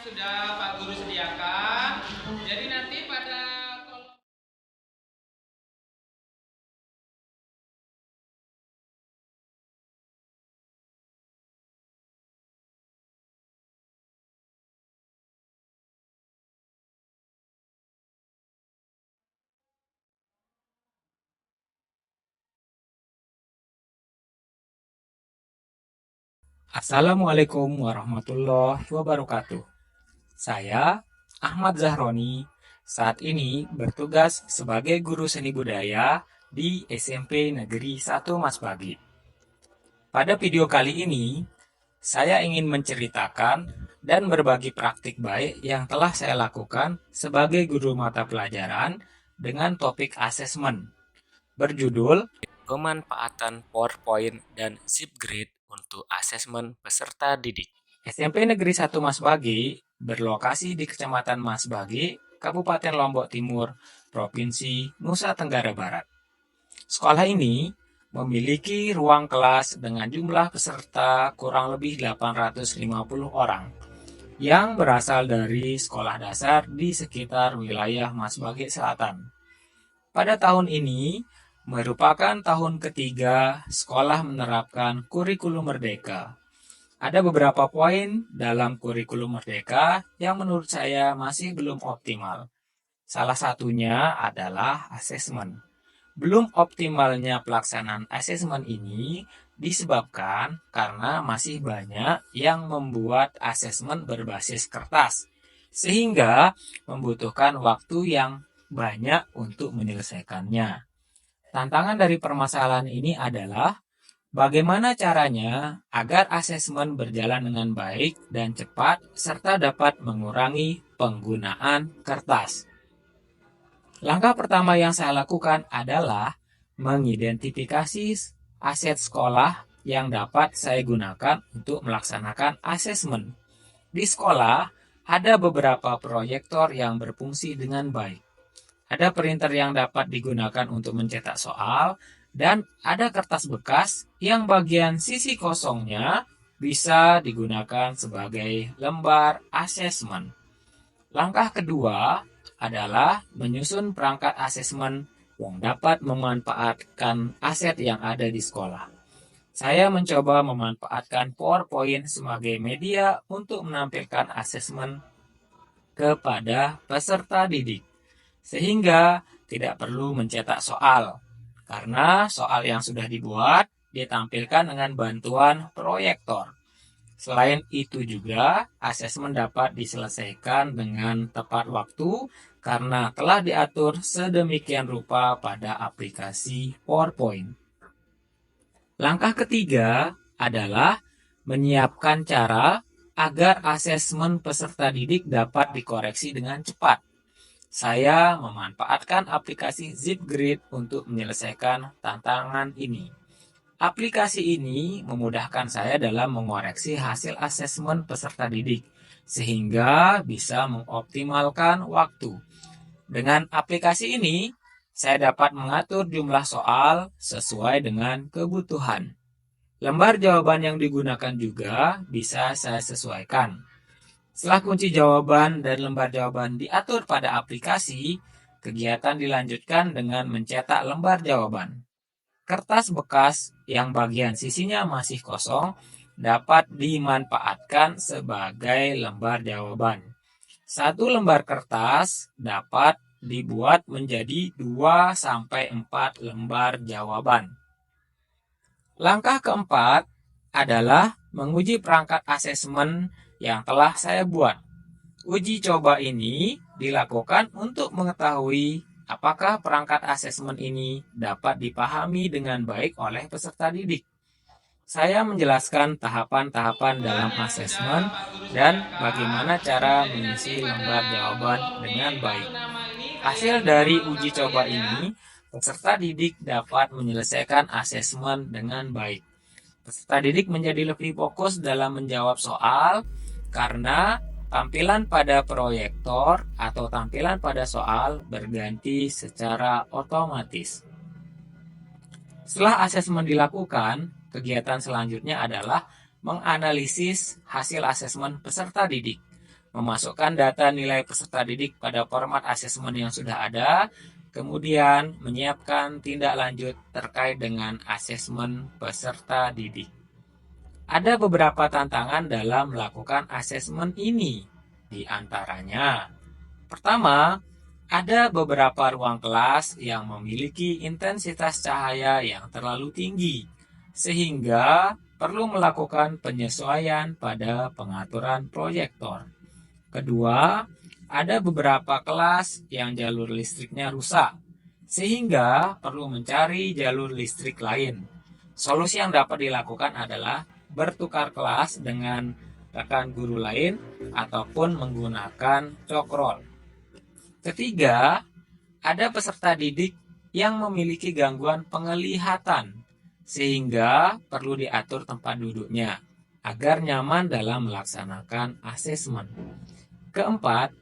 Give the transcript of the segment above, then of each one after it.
sudah Pak Guru sediakan. Jadi nanti pada kolom. Assalamualaikum warahmatullahi wabarakatuh. Saya Ahmad Zahroni, saat ini bertugas sebagai guru seni budaya di SMP Negeri 1 Masbagi. Pada video kali ini, saya ingin menceritakan dan berbagi praktik baik yang telah saya lakukan sebagai guru mata pelajaran dengan topik asesmen, berjudul Pemanfaatan PowerPoint dan Zipgrid untuk asesmen peserta didik. SMP Negeri 1 Masbagi berlokasi di Kecamatan Masbagi, Kabupaten Lombok Timur, Provinsi Nusa Tenggara Barat. Sekolah ini memiliki ruang kelas dengan jumlah peserta kurang lebih 850 orang yang berasal dari sekolah dasar di sekitar wilayah Masbagi Selatan. Pada tahun ini merupakan tahun ketiga sekolah menerapkan kurikulum merdeka. Ada beberapa poin dalam kurikulum merdeka yang menurut saya masih belum optimal. Salah satunya adalah asesmen. Belum optimalnya pelaksanaan asesmen ini disebabkan karena masih banyak yang membuat asesmen berbasis kertas, sehingga membutuhkan waktu yang banyak untuk menyelesaikannya. Tantangan dari permasalahan ini adalah bagaimana caranya agar asesmen berjalan dengan baik dan cepat serta dapat mengurangi penggunaan kertas. Langkah pertama yang saya lakukan adalah mengidentifikasi aset sekolah yang dapat saya gunakan untuk melaksanakan asesmen. Di sekolah, ada beberapa proyektor yang berfungsi dengan baik. Ada printer yang dapat digunakan untuk mencetak soal, dan ada kertas bekas yang bagian sisi kosongnya bisa digunakan sebagai lembar asesmen. Langkah kedua adalah menyusun perangkat asesmen yang dapat memanfaatkan aset yang ada di sekolah. Saya mencoba memanfaatkan PowerPoint sebagai media untuk menampilkan asesmen kepada peserta didik, sehingga tidak perlu mencetak soal, karena soal yang sudah dibuat ditampilkan dengan bantuan proyektor. Selain itu juga, asesmen dapat diselesaikan dengan tepat waktu karena telah diatur sedemikian rupa pada aplikasi PowerPoint. Langkah ketiga adalah menyiapkan cara agar asesmen peserta didik dapat dikoreksi dengan cepat. Saya memanfaatkan aplikasi Zipgrid untuk menyelesaikan tantangan ini. Aplikasi ini memudahkan saya dalam mengoreksi hasil asesmen peserta didik, sehingga bisa mengoptimalkan waktu. Dengan aplikasi ini, saya dapat mengatur jumlah soal sesuai dengan kebutuhan. Lembar jawaban yang digunakan juga bisa saya sesuaikan. Setelah kunci jawaban dan lembar jawaban diatur pada aplikasi, kegiatan dilanjutkan dengan mencetak lembar jawaban. Kertas bekas yang bagian sisinya masih kosong dapat dimanfaatkan sebagai lembar jawaban. Satu lembar kertas dapat dibuat menjadi 2-4 lembar jawaban. Langkah keempat adalah menguji perangkat asesmen yang telah saya buat. Uji coba ini dilakukan untuk mengetahui apakah perangkat asesmen ini dapat dipahami dengan baik oleh peserta didik. Saya menjelaskan tahapan-tahapan dalam Yang sudah asesmen Pak Guru dan sediakan. bagaimana cara Jadi nanti mengisi pada lembar jawaban kolom dengan di baik. kartu nama ini Hasil kalian dari tuang uji nama coba kalian ya. ini, peserta didik dapat menyelesaikan asesmen dengan baik. Peserta didik menjadi lebih fokus dalam menjawab soal karena tampilan pada proyektor atau tampilan pada soal berganti secara otomatis. Setelah asesmen dilakukan, kegiatan selanjutnya adalah menganalisis hasil asesmen peserta didik. memasukkan data nilai peserta didik pada format asesmen yang sudah ada, kemudian menyiapkan tindak lanjut terkait dengan asesmen peserta didik. Ada beberapa tantangan dalam melakukan asesmen ini. Di antaranya, pertama, ada beberapa ruang kelas yang memiliki intensitas cahaya yang terlalu tinggi, sehingga perlu melakukan penyesuaian pada pengaturan proyektor. Kedua, ada beberapa kelas yang jalur listriknya rusak, sehingga perlu mencari jalur listrik lain. Solusi yang dapat dilakukan adalah bertukar kelas dengan rekan guru lain ataupun menggunakan cokrol. Ketiga, ada peserta didik yang memiliki gangguan penglihatan, sehingga perlu diatur tempat duduknya agar nyaman dalam melaksanakan asesmen. Keempat,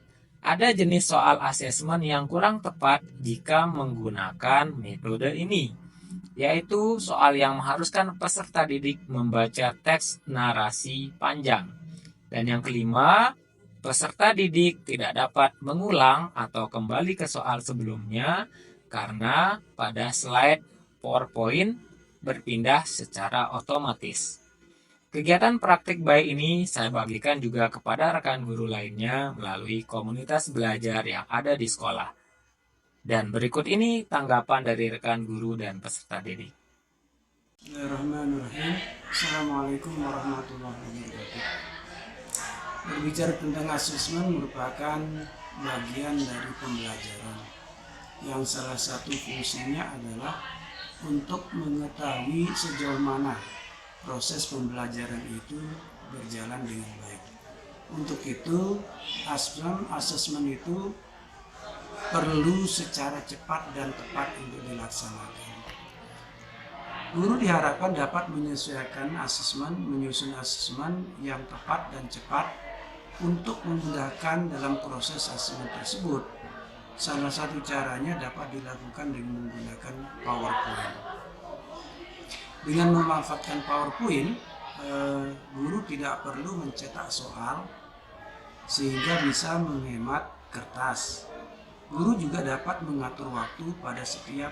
ada jenis soal asesmen yang kurang tepat jika menggunakan metode ini, yaitu soal yang mengharuskan peserta didik membaca teks narasi panjang. Dan yang kelima, peserta didik tidak dapat mengulang atau kembali ke soal sebelumnya karena pada slide PowerPoint berpindah secara otomatis. Kegiatan praktik baik ini saya bagikan juga kepada rekan guru lainnya melalui komunitas belajar yang ada di sekolah. Dan berikut ini tanggapan dari rekan guru dan peserta didik. Bismillahirrahmanirrahim. Assalamualaikum warahmatullahi wabarakatuh. Berbicara tentang asesmen merupakan bagian dari pembelajaran yang salah satu fungsinya adalah untuk mengetahui sejauh mana proses pembelajaran itu berjalan dengan baik. Untuk itu, asesmen itu perlu secara cepat dan tepat untuk dilaksanakan. Guru diharapkan dapat menyusun asesmen yang tepat dan cepat untuk memudahkan dalam proses asesmen tersebut. Salah satu caranya dapat dilakukan dengan menggunakan PowerPoint. Dengan memanfaatkan PowerPoint, guru tidak perlu mencetak soal sehingga bisa menghemat kertas. Guru juga dapat mengatur waktu pada setiap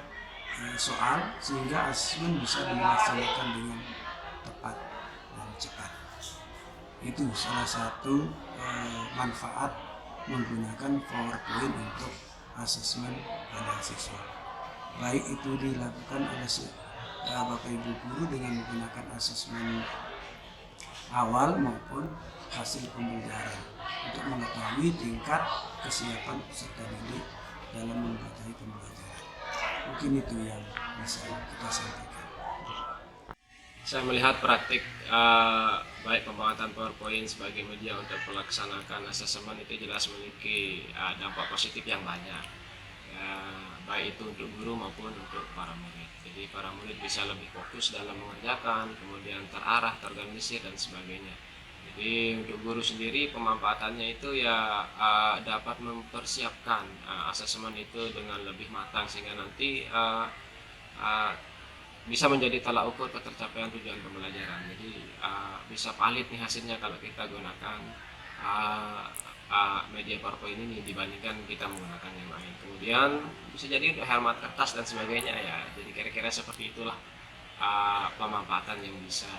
soal sehingga asesmen bisa dilaksanakan dengan tepat dan cepat. Itu salah satu manfaat menggunakan PowerPoint untuk asesmen pada siswa. Baik itu dilakukan oleh Bapak Ibu guru dengan menggunakan asesmen awal maupun hasil pembelajaran untuk mengetahui tingkat kesiapan peserta didik dalam mengikuti pembelajaran. Mungkin itu yang bisa kita sampaikan. Saya melihat praktik baik pembuatan PowerPoint sebagai media untuk melaksanakan asesmen itu jelas memiliki dampak positif yang banyak, baik itu untuk guru maupun untuk para murid. Jadi para murid bisa lebih fokus dalam mengerjakan, kemudian terarah, terorganisir dan sebagainya. Jadi untuk guru sendiri pemanfaatannya itu ya dapat mempersiapkan asesmen itu dengan lebih matang sehingga nanti bisa menjadi tolak ukur ketercapaian tujuan pembelajaran. Jadi bisa valid nih hasilnya kalau kita gunakan media PowerPoint ini dibandingkan kita menggunakan yang lain. Kemudian bisa jadi untuk hemat kertas dan sebagainya ya. Jadi kira-kira seperti itulah pemanfaatan yang bisa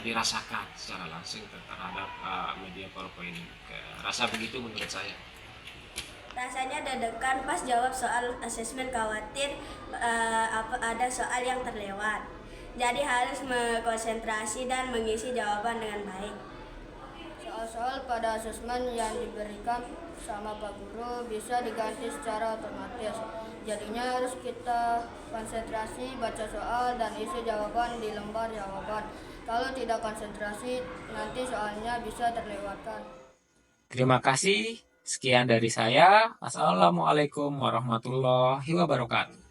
dirasakan secara langsung terhadap media PowerPoint ini. Rasa begitu menurut saya. Rasanya deg-degan pas jawab soal asesmen, khawatir ada soal yang terlewat. Jadi harus konsentrasi dan mengisi jawaban dengan baik. Soal-soal pada asesmen yang diberikan sama Pak Guru bisa diganti secara otomatis. Jadinya harus kita konsentrasi baca soal dan isi jawaban di lembar jawaban. Kalau tidak konsentrasi, nanti soalnya bisa terlewatkan. Terima kasih. Sekian dari saya. Assalamualaikum warahmatullahi wabarakatuh.